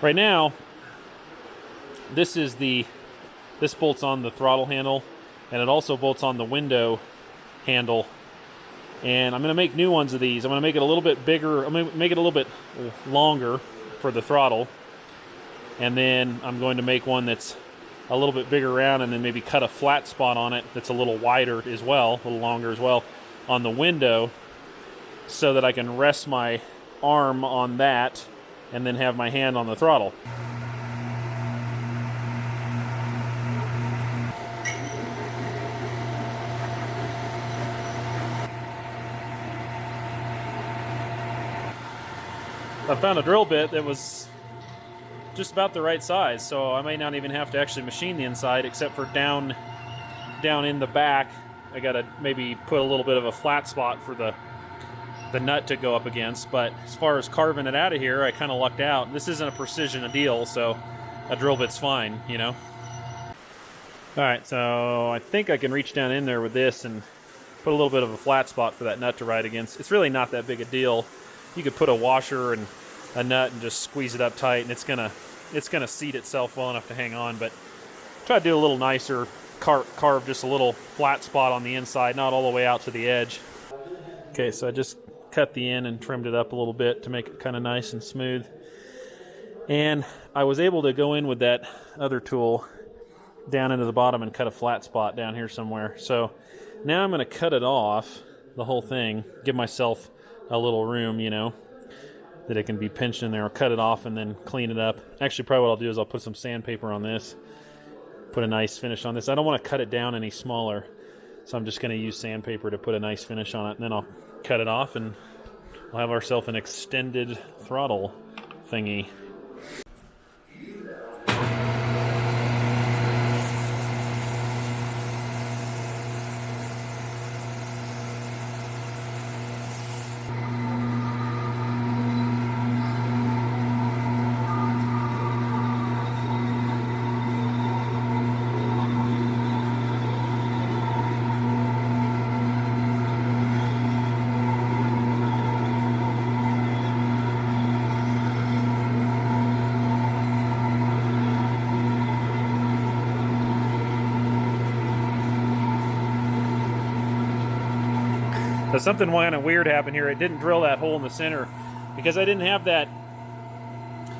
Right now, this bolts on the throttle handle, and it also bolts on the window handle. And I'm going to make new ones of these. I'm going to make it a little bit bigger. I'm going to make it a little bit longer for the throttle. And then I'm going to make one that's a little bit bigger around, and then maybe cut a flat spot on it that's a little wider as well, a little longer as well, on the window, so that I can rest my arm on that and then have my hand on the throttle. I found a drill bit that was just about the right size, so I may not even have to actually machine the inside, except for down in the back. I gotta maybe put a little bit of a flat spot for the nut to go up against. But as far as carving it out of here, I kind of lucked out. This isn't a precision deal, so a drill bit's fine, you know. Alright, so I think I can reach down in there with this and put a little bit of a flat spot for that nut to ride against. It's really not that big a deal. You could put a washer and a nut and just squeeze it up tight, and it's gonna seat itself well enough to hang on. But try to do a little nicer, carve just a little flat spot on the inside, not all the way out to the edge. Okay, so I just cut the end and trimmed it up a little bit to make it kind of nice and smooth. And I was able to go in with that other tool down into the bottom and cut a flat spot down here somewhere. So now I'm going to cut it off, the whole thing, give myself a little room, you know, that it can be pinched in there. I'll cut it off and then clean it up. Actually, probably what I'll do is I'll put some sandpaper on this, put a nice finish on this. I don't want to cut it down any smaller, so I'm just going to use sandpaper to put a nice finish on it, and then I'll cut it off, and we'll have ourselves an extended throttle thingy. So something kind of weird happened here. It didn't drill that hole in the center because I didn't have that,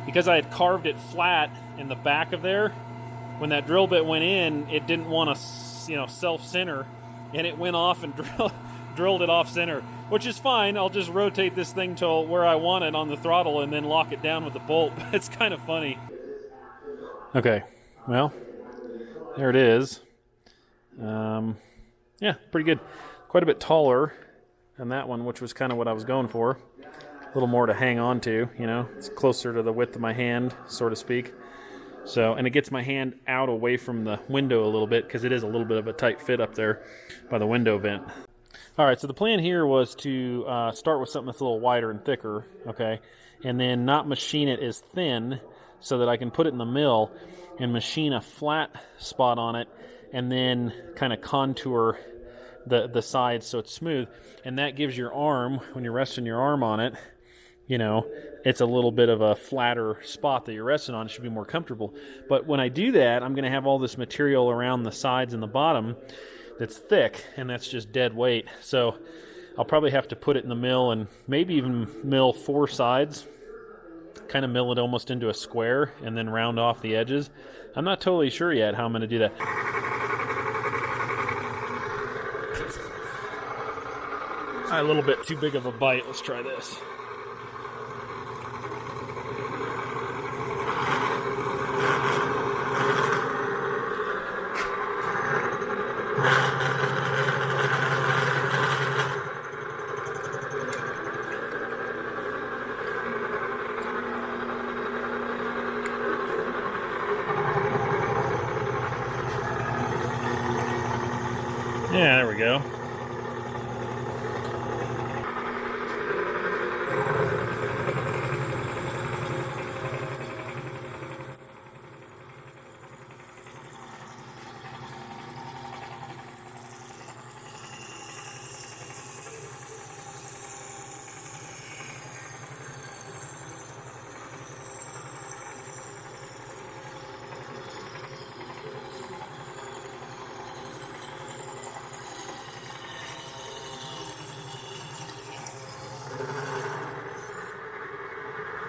because I had carved it flat in the back of there. When that drill bit went in, it didn't want to, you know, self-center, and it went off and drilled it off center, which is fine. I'll just rotate this thing to where I want it on the throttle and then lock it down with the bolt. It's kind of funny. Okay, well, there it is. Yeah, pretty good. Quite a bit taller than that one, which was kind of what I was going for. A little more to hang on to, you know. It's closer to the width of my hand, so to speak. So, and it gets my hand out away from the window a little bit, because it is a little bit of a tight fit up there by the window vent. All right, so the plan here was to start with something that's a little wider and thicker, okay, and then not machine it as thin so that I can put it in the mill and machine a flat spot on it and then kind of contour the sides so it's smooth. And that gives your arm, when you're resting your arm on it, you know, it's a little bit of a flatter spot that you're resting on. It should be more comfortable. But when I do that, I'm going to have all this material around the sides and the bottom that's thick, and that's just dead weight. So I'll probably have to put it in the mill and maybe even mill 4 sides, kind of mill it almost into a square and then round off the edges. I'm not totally sure yet how I'm going to do that. A little bit too big of a bite. Let's try this. Yeah, there we go.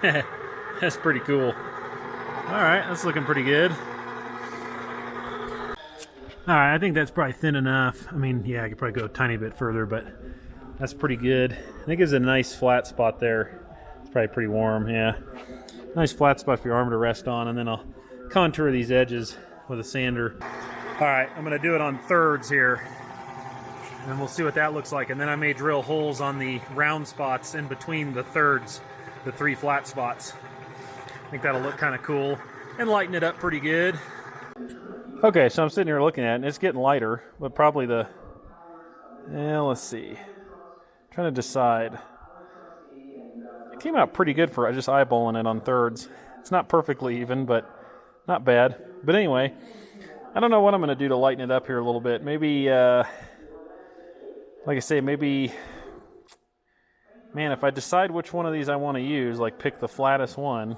That's pretty cool. Alright, that's looking pretty good. Alright, I think that's probably thin enough. I mean, yeah, I could probably go a tiny bit further, but that's pretty good. I think it's a nice flat spot there. It's probably pretty warm, yeah. Nice flat spot for your arm to rest on, and then I'll contour these edges with a sander. Alright, I'm going to do it on thirds here, and we'll see what that looks like. And then I may drill holes on the round spots in between the thirds, the 3 flat spots. I think that'll look kind of cool and lighten it up pretty good. Okay, so I'm sitting here looking at it, and it's getting lighter, but probably let's see. I'm trying to decide. It came out pretty good for just eyeballing it on thirds. It's not perfectly even, but not bad. But anyway, I don't know what I'm going to do to lighten it up here a little bit. Maybe, like I say, maybe, man, if I decide which one of these I want to use, like pick the flattest one,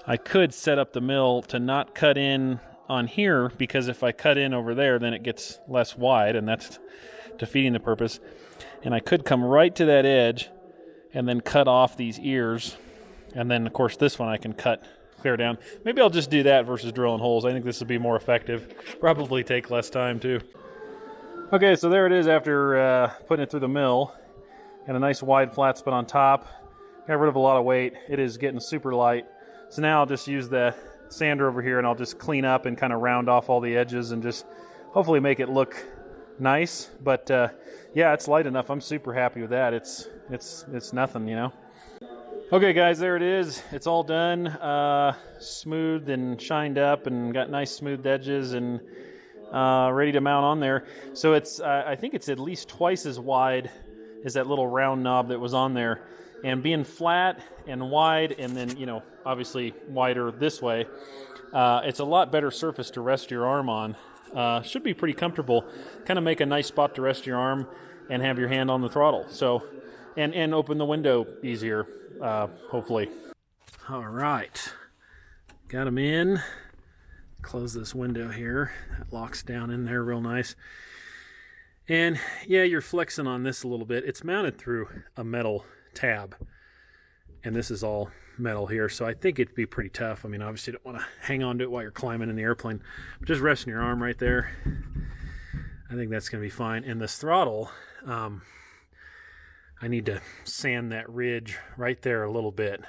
I could set up the mill to not cut in on here, because if I cut in over there, then it gets less wide, and that's defeating the purpose. And I could come right to that edge and then cut off these ears, and then of course this one I can cut clear down. Maybe I'll just do that versus drilling holes. I think this will be more effective. Probably take less time too. Okay, so there it is after putting it through the mill, and a nice wide flat spot on top. Got rid of a lot of weight. It is getting super light. So now I'll just use the sander over here, and I'll just clean up and kind of round off all the edges and just hopefully make it look nice. But yeah, it's light enough. I'm super happy with that. It's nothing, you know. Okay guys, there it is. It's all done, smoothed and shined up, and got nice smooth edges, and ready to mount on there. So it's I think it's at least twice as wide as that little round knob that was on there. And being flat and wide, and then, you know, obviously wider this way, it's a lot better surface to rest your arm on. Should be pretty comfortable. Kind of make a nice spot to rest your arm and have your hand on the throttle. So, and open the window easier, hopefully. All right, got them in. Close this window here. That locks down in there real nice. And yeah, you're flexing on this a little bit. It's mounted through a metal tab, and this is all metal here, so I think it'd be pretty tough. I mean, obviously you don't want to hang on to it while you're climbing in the airplane, but just resting your arm right there, I think that's going to be fine. And this throttle, I need to sand that ridge right there a little bit,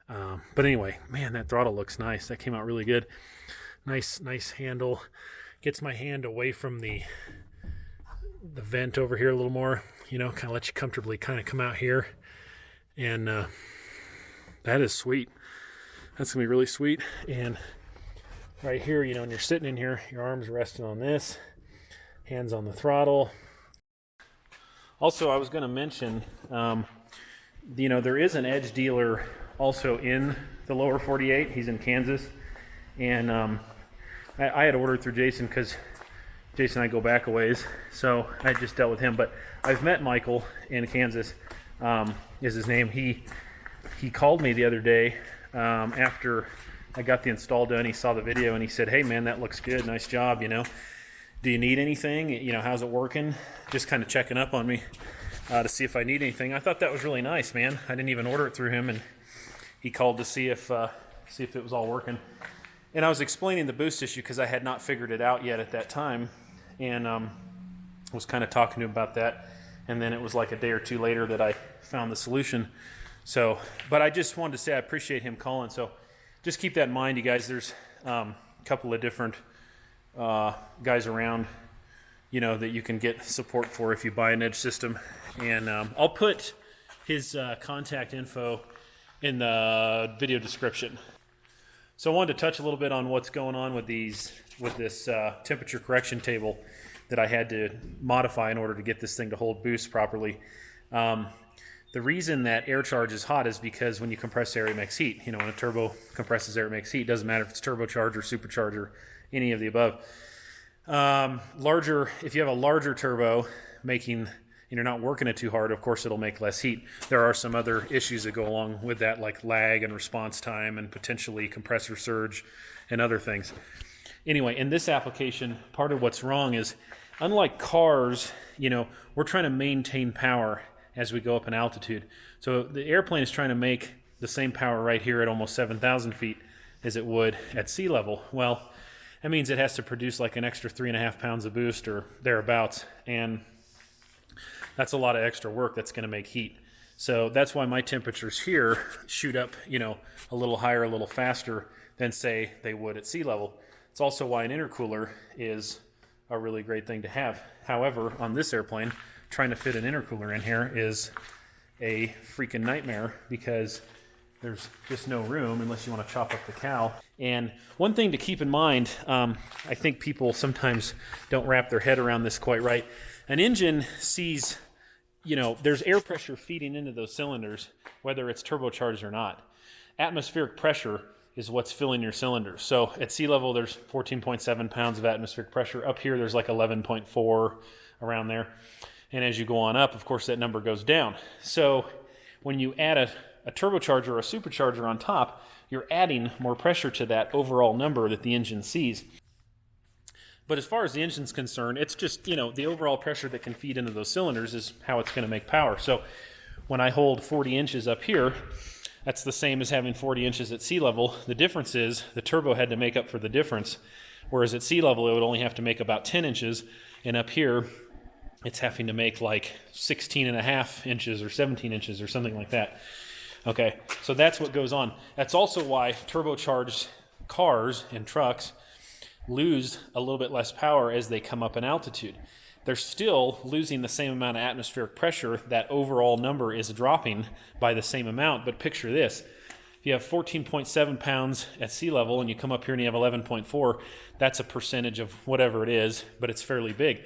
but anyway, man, that throttle looks nice. That came out really good. Nice handle. Gets my hand away from the vent over here a little more, you know, kind of let you comfortably kind of come out here. And that is sweet. That's gonna be really sweet. And right here, you know, when you're sitting in here, your arms resting on this, hands on the throttle. Also, I was gonna mention, you know, there is an Edge dealer also in the lower 48. He's in Kansas. And I had ordered through Jason, because Jason and I go back a ways, so I just dealt with him. But I've met Michael in Kansas, is his name. He called me the other day after I got the install done. He saw the video and he said, "Hey man, that looks good. Nice job. You know, do you need anything? You know, how's it working?" Just kind of checking up on me to see if I need anything. I thought that was really nice, man. I didn't even order it through him, and he called to see if it was all working. And I was explaining the boost issue because I had not figured it out yet at that time, and was kind of talking to him about that. And then it was like a day or two later that I found the solution. So, but I just wanted to say I appreciate him calling. So just keep that in mind, you guys. There's a couple of different guys around, you know, that you can get support for if you buy an Edge system. And I'll put his contact info in the video description. So I wanted to touch a little bit on what's going on with this temperature correction table that I had to modify in order to get this thing to hold boost properly. The reason that air charge is hot is because when you compress air, it makes heat. You know, when a turbo compresses air, it makes heat. It doesn't matter if it's turbocharged or supercharger, any of the above. If you have a larger turbo making, you're not working it too hard, of course it'll make less heat. There are some other issues that go along with that, like lag and response time and potentially compressor surge and other things. Anyway, in this application, part of what's wrong is, unlike cars, you know, we're trying to maintain power as we go up in altitude. So the airplane is trying to make the same power right here at almost 7,000 feet as it would at sea level. Well, that means it has to produce like an extra 3.5 pounds of boost or thereabouts, and that's a lot of extra work that's going to make heat. So that's why my temperatures here shoot up, you know, a little higher, a little faster than say they would at sea level. It's also why an intercooler is a really great thing to have. However, on this airplane, trying to fit an intercooler in here is a freaking nightmare because there's just no room unless you want to chop up the cow. And one thing to keep in mind, I think people sometimes don't wrap their head around this quite right. An engine sees, you know, there's air pressure feeding into those cylinders, whether it's turbocharged or not. Atmospheric pressure is what's filling your cylinders. So at sea level, there's 14.7 pounds of atmospheric pressure. Up here, there's like 11.4 around there. And as you go on up, of course, that number goes down. So when you add a turbocharger or a supercharger on top, you're adding more pressure to that overall number that the engine sees. But as far as the engine's concerned, it's just, you know, the overall pressure that can feed into those cylinders is how it's going to make power. So when I hold 40 inches up here, that's the same as having 40 inches at sea level. The difference is the turbo had to make up for the difference, whereas at sea level it would only have to make about 10 inches, and up here it's having to make like 16.5 inches or 17 inches or something like that. Okay, so that's what goes on. That's also why turbocharged cars and trucks lose a little bit less power as they come up in altitude. They're still losing the same amount of atmospheric pressure. That overall number is dropping by the same amount, but picture this. If you have 14.7 pounds at sea level and you come up here and you have 11.4, that's a percentage of whatever it is, but it's fairly big.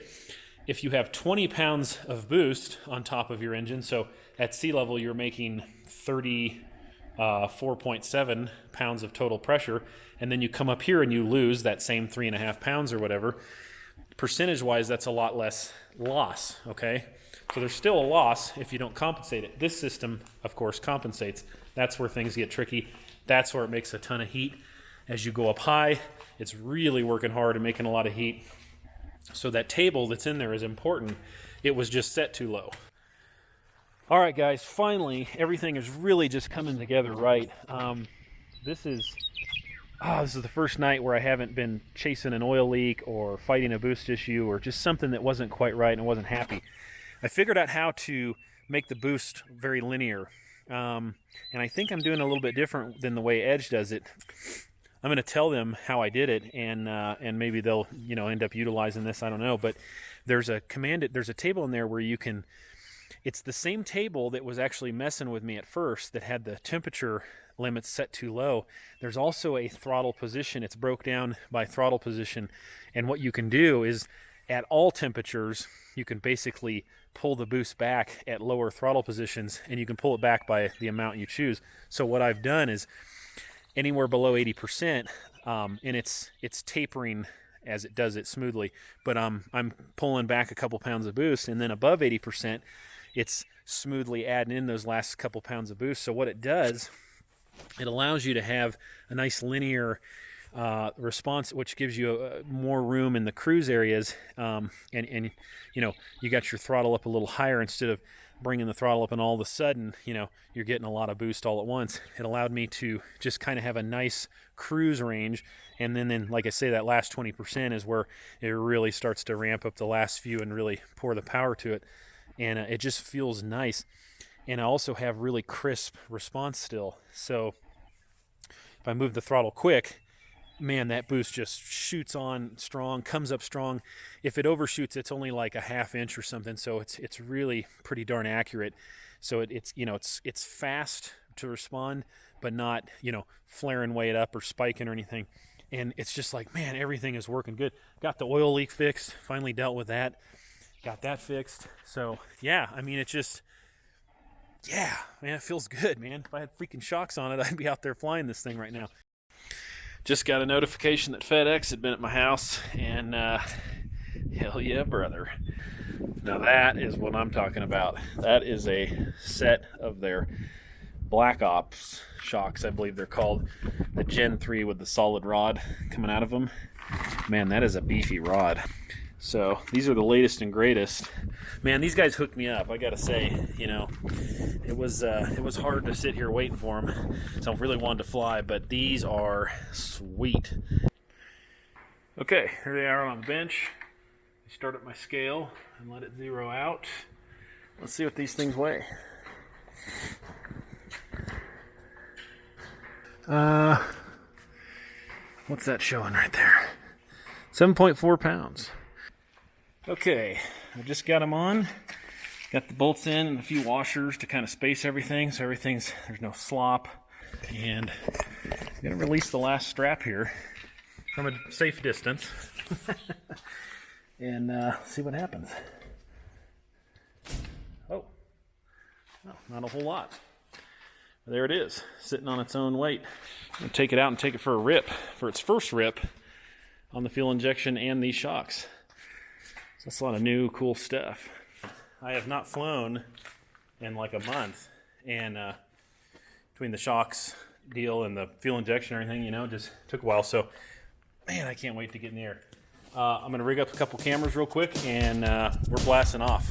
If you have 20 pounds of boost on top of your engine, so at sea level you're making 34.7 pounds of total pressure, and then you come up here and you lose that same 3.5 pounds or whatever, percentage-wise, that's a lot less loss, okay? So there's still a loss if you don't compensate it. This system, of course, compensates. That's where things get tricky. That's where it makes a ton of heat. As you go up high, it's really working hard and making a lot of heat. So that table that's in there is important. It was just set too low. All right, guys, finally, everything is really just coming together right. This is the first night where I haven't been chasing an oil leak or fighting a boost issue or just something that wasn't quite right and I wasn't happy. I figured out how to make the boost very linear. And I think I'm doing a little bit different than the way Edge does it. I'm going to tell them how I did it, and maybe they'll, you know, end up utilizing this. I don't know, but there's a table in there where you can. It's the same table that was actually messing with me at first that had the temperature limits set too low. There's also a throttle position. It's broke down by throttle position, and what you can do is at all temperatures you can basically pull the boost back at lower throttle positions, and you can pull it back by the amount you choose. So what I've done is anywhere below 80%, and it's tapering as it does it smoothly, but I'm pulling back a couple pounds of boost, and then above 80%, it's smoothly adding in those last couple pounds of boost. So what it does, it allows you to have a nice linear response, which gives you more room in the cruise areas, and you know, you got your throttle up a little higher instead of bringing the throttle up and all of a sudden, you know, you're getting a lot of boost all at once. It allowed me to just kind of have a nice cruise range, and then like I say, that last 20% is where it really starts to ramp up the last few and really pour the power to it, and it just feels nice. And I also have really crisp response still. So if I move the throttle quick, man, that boost just shoots on strong, comes up strong. If it overshoots, it's only like a ½ inch or something, so it's really pretty darn accurate. So it's you know, it's fast to respond, but not, you know, flaring way it up or spiking or anything. And it's just like, man, everything is working good. Got the oil leak fixed, finally dealt with that. Got that fixed. So yeah, I mean, it just, yeah, man, it feels good, man. If I had freaking shocks on it, I'd be out there flying this thing right now. Just got a notification that FedEx had been at my house, and hell yeah, brother. Now that is what I'm talking about. That is a set of their Black Ops shocks, I believe they're called. The Gen 3 with the solid rod coming out of them. Man, that is a beefy rod. So these are the latest and greatest. Man, these guys hooked me up. I gotta say, you know, it was hard to sit here waiting for them. So I really wanted to fly, but these are sweet. Okay, here they are on the bench. I start up my scale and let it zero out. Let's see what these things weigh. What's that showing right there? 7.4 pounds. Okay, I just got them on. Got the bolts in and a few washers to kind of space everything, so there's no slop. And I'm gonna release the last strap here from a safe distance and see what happens. Oh, not a whole lot. There it is, sitting on its own weight. I'm gonna take it out and take it for a rip, for its first rip on the fuel injection and these shocks. So that's a lot of new, cool stuff. I have not flown in like a month, and between the shocks deal and the fuel injection and everything, you know, just took a while. So, man, I can't wait to get in the air. I'm gonna rig up a couple cameras real quick, and we're blasting off.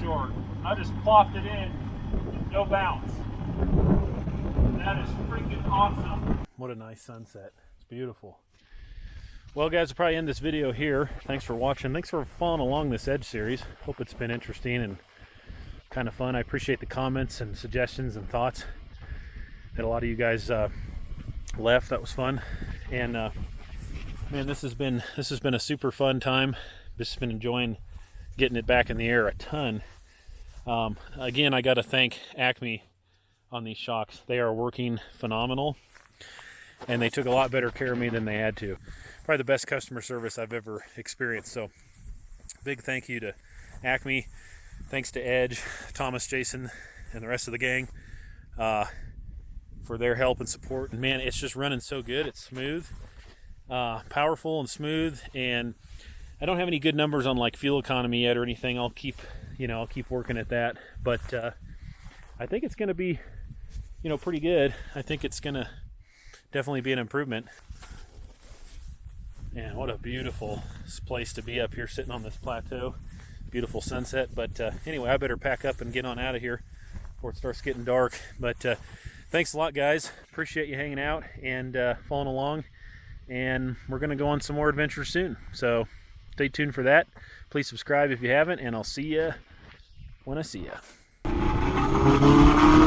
Short. I just plopped it in, no bounce. That is freaking awesome. What a nice sunset. It's beautiful. Well, guys, I'll probably end this video here. Thanks for watching. Thanks for following along this Edge series. Hope it's been interesting and kind of fun. I appreciate the comments and suggestions and thoughts that a lot of you guys left. That was fun. And man, this has been a super fun time. Just been enjoying getting it back in the air a ton. Again, I got to thank ACME on these shocks. They are working phenomenal, and they took a lot better care of me than they had to. Probably the best customer service I've ever experienced. So big thank you to ACME. Thanks to Edge, Thomas, Jason, and the rest of the gang for their help and support. And man, it's just running so good. It's smooth, powerful and smooth, and I don't have any good numbers on like fuel economy yet or anything. I'll keep working at that, but I think it's going to be, pretty good. I think it's going to definitely be an improvement. Man, what a beautiful place to be up here, sitting on this plateau. Beautiful sunset. But anyway, I better pack up and get on out of here before it starts getting dark. But thanks a lot, guys. Appreciate you hanging out and following along. and we're going to go on some more adventures soon. So stay tuned for that. Please subscribe if you haven't, and I'll see you when I see you.